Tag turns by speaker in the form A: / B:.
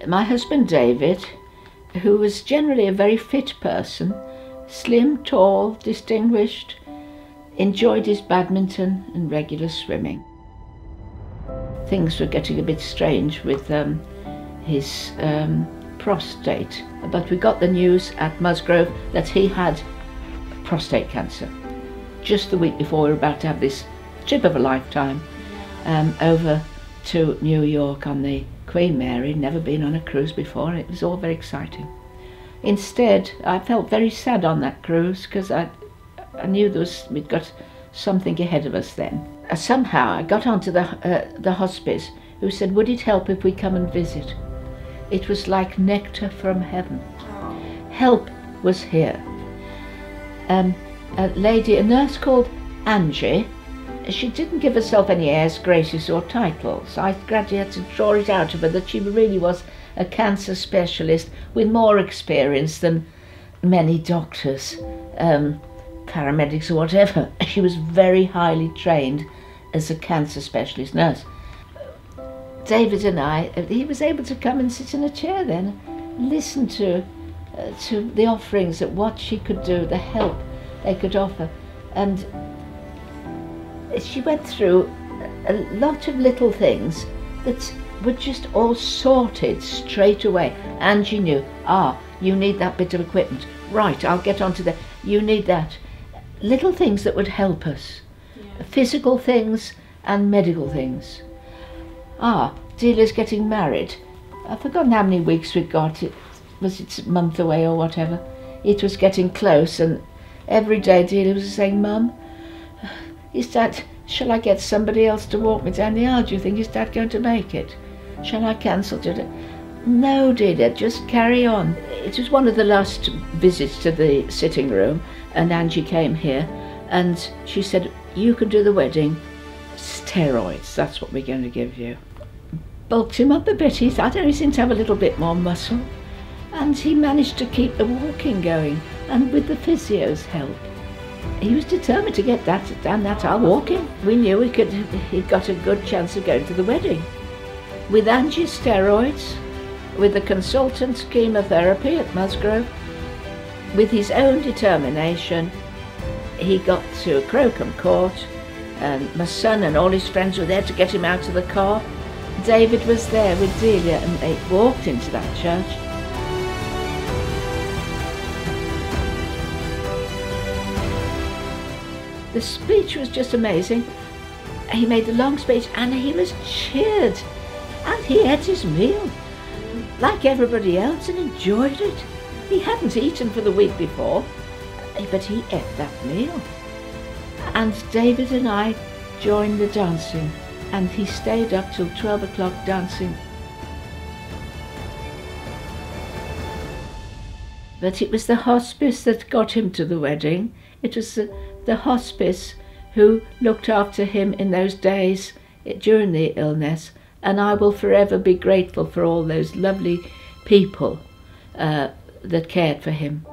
A: My husband David, who was generally a very fit person, slim, tall, distinguished, enjoyed his badminton and regular swimming. Things were getting a bit strange with his prostate, but we got the news at Musgrove that he had prostate cancer. Just the week before we were about to have this trip of a lifetime over to New York on the Queen Mary. Never been on a cruise before, and it was all very exciting. Instead, I felt very sad on that cruise because I knew we'd got something ahead of us then. Somehow I got onto the hospice, who said, would it help if we come and visit? It was like nectar from heaven. Help was here. A nurse called Angie, she didn't give herself any airs, graces or titles. I gradually had to draw it out of her that she really was a cancer specialist with more experience than many doctors, paramedics or whatever. She was very highly trained as a cancer specialist nurse. David and he was able to come and sit in a chair then, listen to the offerings, at what she could do, the help they could offer. And she went through a lot of little things that were just all sorted straight away. Angie knew, you need that bit of equipment. Right, I'll get onto that. You need that. Little things that would help us. Yeah. Physical things and medical things. Delia's getting married. I've forgotten how many weeks we'd got. Was it a month away or whatever? It was getting close, and every day Delia was saying, Mum, shall I get somebody else to walk me down the aisle? Do you think, is Dad going to make it? Shall I cancel today? No, Delia, just carry on. It was one of the last visits to the sitting room, and Angie came here, and she said, you can do the wedding. Steroids, that's what we're going to give you. Bulked him up a bit. He seemed to have a little bit more muscle, and he managed to keep the walking going, and with the physio's help. He was determined to get down that aisle walking. We knew he'd got a good chance of going to the wedding. With Angie's steroids, with the consultant's chemotherapy at Musgrove, with his own determination, he got to Crocombe Court, and my son and all his friends were there to get him out of the car. David was there with Delia, and they walked into that church. The speech was just amazing. He made the long speech and he was cheered, and he ate his meal like everybody else and enjoyed it. He hadn't eaten for the week before, but he ate that meal. And David and I joined the dancing, and he stayed up till 12 o'clock dancing. But it was the hospice that got him to the wedding. It was the hospice who looked after him in those days during the illness, and I will forever be grateful for all those lovely people that cared for him.